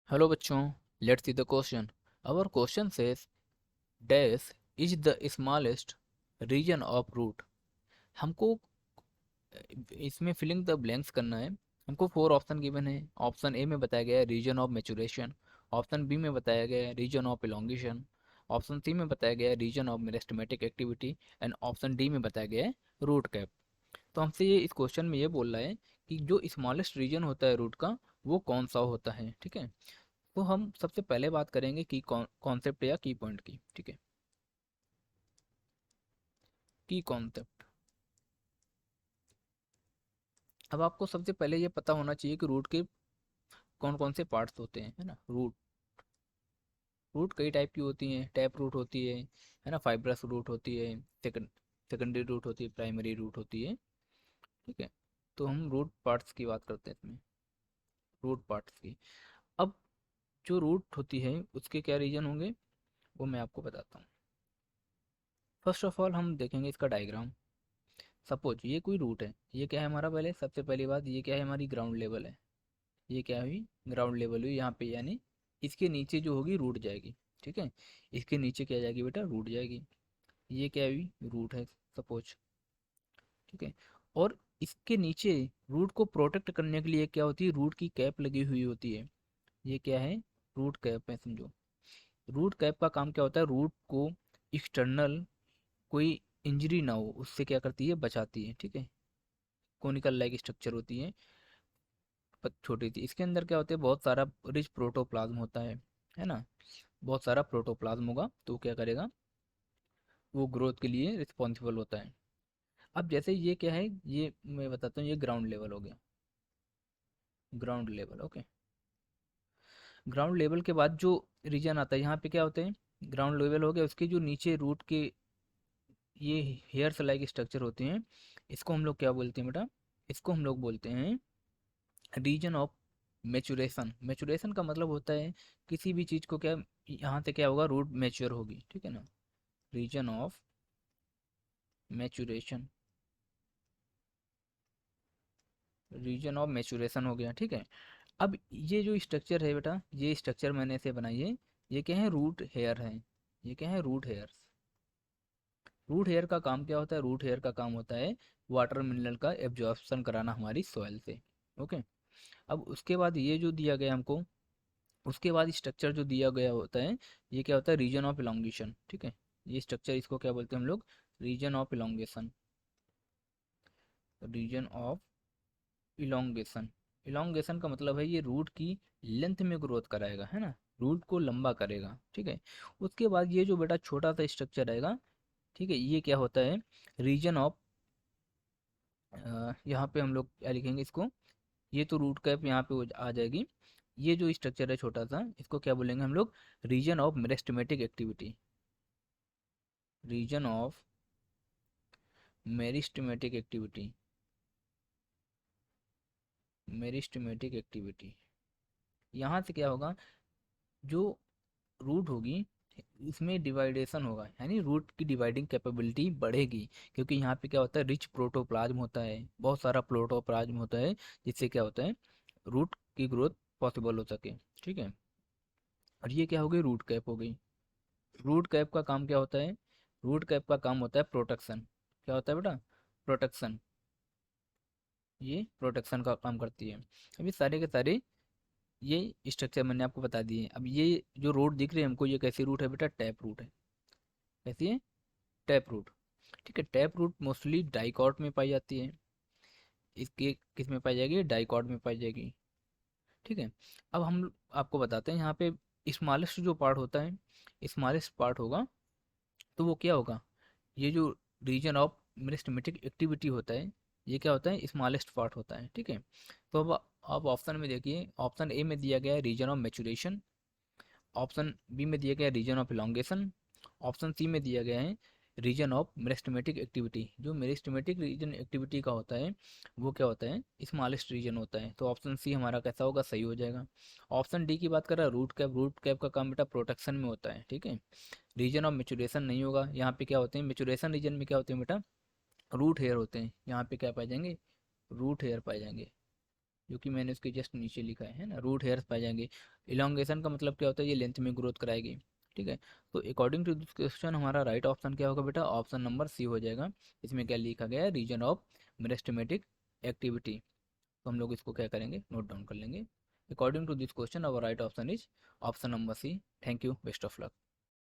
Hello बच्चों, let's see the question. Our question says dash is the smallest region of root. हमको इसमें filling the blanks करना है। हमको फोर ऑप्शन गिवन है। ऑप्शन ए में बताया गया है region of maturation, option B में बताया गया है region of elongation, option C में बताया गया है region of meristematic activity and option D में बताया गया है रूट कैप। तो हमसे ये इस क्वेश्चन में ये बोल रहा है कि जो स्मॉलेस्ट रीजन होता है रूट का वो कौन सा होता है। ठीक है, तो हम सबसे पहले बात करेंगे की कॉन्सेप्ट या की पॉइंट की। ठीक है, की कॉन्सेप्ट। अब आपको सबसे पहले ये पता होना चाहिए कि रूट के कौन कौन से पार्ट्स होते हैं, है ना। रूट रूट कई टाइप की होती हैं। टैप रूट होती है ना। फाइब्रस रूट होती है, सेकेंडरी रूट होती है, प्राइमरी रूट होती है। ठीक है, तो हम रूट पार्ट्स की बात करते हैं इसमें, रूट पार्ट्स की। अब जो रूट होती है उसके क्या रीजन होंगे वो मैं आपको बताता हूँ। फर्स्ट ऑफ ऑल हम देखेंगे इसका डायग्राम। सपोज ये कोई रूट है, ये क्या है हमारा, पहले सबसे पहली बात ये क्या है, हमारी ग्राउंड लेवल है। ये क्या हुई, ग्राउंड लेवल हुई यहाँ पे, यानी इसके नीचे जो होगी रूट जाएगी। ठीक है, इसके नीचे क्या जाएगी बेटा, रूट जाएगी। ये क्या हुई, रूट है सपोज। ठीक है, और इसके नीचे रूट को प्रोटेक्ट करने के लिए क्या होती है, रूट की कैप लगी हुई होती है। ये क्या है, रूट कैप है समझो। रूट कैप का काम क्या होता है, रूट को एक्सटर्नल कोई इंजरी ना हो उससे क्या करती है, बचाती है। ठीक है, कोनिकल लाइक स्ट्रक्चर होती है, छोटी थी। इसके अंदर क्या होता है, बहुत सारा रिच प्रोटोप्लाज्म होता है ना। बहुत सारा प्रोटोप्लाज्म होगा तो क्या करेगा, वो ग्रोथ के लिए रिस्पॉन्सिबल होता है। अब जैसे ये क्या है, ये मैं बताता हूँ, ये ग्राउंड लेवल हो गया। Ground level okay. Ground level के बाद जो रीजन आता है यहाँ पे क्या होते हैं, ग्राउंड लेवल हो गया, उसके जो नीचे रूट के ये हेयर्स लाइक स्ट्रक्चर होते हैं, इसको हम लोग क्या बोलते हैं बेटा, इसको हम लोग बोलते हैं रीजन ऑफ मेचुरेशन। मेचुरेशन का मतलब होता है किसी भी चीज़ को क्या, यहाँ से क्या होगा, रूट मैच्योर होगी। ठीक है ना, region of maturation, region of maturation हो गया। ठीक है, अब ये जो स्ट्रक्चर है बेटा, ये स्ट्रक्चर मैंने ऐसे बनाई है, ये क्या है, रूट हेयर है। ये क्या है, रूट हेयर। रूट हेयर का काम क्या होता है, रूट हेयर का काम होता है वाटर मिनरल का एब्जॉर्प्शन कराना हमारी सॉइल से। ओके, अब उसके बाद ये जो दिया गया हमको, उसके बाद स्ट्रक्चर जो दिया गया होता है, ये क्या होता है, रीजन ऑफ इलोंगेशन। ठीक है, ये स्ट्रक्चर इसको क्या बोलते हैं हम लोग, region of elongation. Region of elongation, elongation का मतलब है ये रूट की लेंथ में ग्रोथ कराएगा, है ना, रूट को लंबा करेगा। ठीक है, उसके बाद ये जो बेटा छोटा सा स्ट्रक्चर आएगा, ठीक है, ये क्या होता है, रीजन ऑफ, यहाँ पे हम लोग क्या लिखेंगे इसको, ये तो रूट कैप यहाँ पे आ जाएगी। ये जो स्ट्रक्चर है छोटा सा, इसको क्या बोलेंगे हम लोग, region of meristematic activity. Region of meristematic activity, meristematic activity. यहाँ से क्या होगा, जो रूट होगी इसमें डिवाइडेशन होगा, यानी रूट की डिवाइडिंग कैपेबिलिटी बढ़ेगी। क्योंकि यहाँ पे क्या होता है, रिच प्रोटोप्लाज्म होता है, बहुत सारा प्रोटोप्लाज्म होता है, जिससे क्या होता है, रूट की ग्रोथ पॉसिबल हो सके। ठीक है, और ये क्या हो गई, रूट कैप हो गई। रूट कैप का काम क्या होता है, रूट कैप का काम होता है प्रोटेक्शन। क्या होता है बेटा, प्रोटेक्शन। ये प्रोटेक्शन का काम करती है। अब ये सारे के सारे ये स्ट्रक्चर मैंने आपको बता दिए। अब ये जो रूट दिख रहे हैं हमको, ये कैसी रूट है बेटा, टैप रूट है। कैसी है, टैप रूट। ठीक है, टैप रूट मोस्टली डाइकॉट में पाई जाती है। इसके किस में पाई जाएगी, डाइकॉट में पाई जाएगी। ठीक है, अब हम आपको बताते हैं यहाँ पे स्मॉलेस्ट जो पार्ट होता है, स्मॉलेस्ट पार्ट होगा तो वो क्या होगा, ये जो रीजन ऑफ मेरिस्टेमेटिक एक्टिविटी होता है, ये क्या होता है, स्मॉलेस्ट पार्ट होता है। ठीक है, तो अब ऑप्शन में देखिए, ऑप्शन ए में दिया गया है region of maturation, option B में दिया गया है region of elongation, option C में दिया गया है रीजन ऑफ मेरिस्टेमेटिक एक्टिविटी। जो मेरिस्टेमेटिक रीजन एक्टिविटी का होता है वो क्या होता है, स्मॉलेस्ट रीजन होता है। तो ऑप्शन सी हमारा कैसा होगा, सही हो जाएगा। ऑप्शन डी की बात कर रहा है रूट कैप, रूट कैप का काम बेटा प्रोटेक्शन में होता है। ठीक है, रीजन ऑफ मेचुरेशन नहीं होगा। यहाँ पे क्या होते हैं, मेचुरेशन रीजन में क्या होते हैं बेटा, रूट हेयर होते हैं। यहाँ पे क्या पाए जाएंगे, रूट हेयर पाए जाएंगे। जो कि मैंने उसके जस्ट नीचे लिखा है ना, रूट हेयर्स पाए जाएंगे। इलोंगेशन का मतलब क्या होता है, ये लेंथ में ग्रोथ कराएगी। ठीक है, तो अकॉर्डिंग टू दिस क्वेश्चन हमारा राइट ऑप्शन क्या होगा बेटा, ऑप्शन नंबर सी हो जाएगा। इसमें क्या लिखा गया है, रीजन ऑफ मेरिस्टेमेटिक एक्टिविटी। तो हम लोग इसको क्या करेंगे, नोट डाउन कर लेंगे। According to this question our right option is option number C. Thank you, best of luck.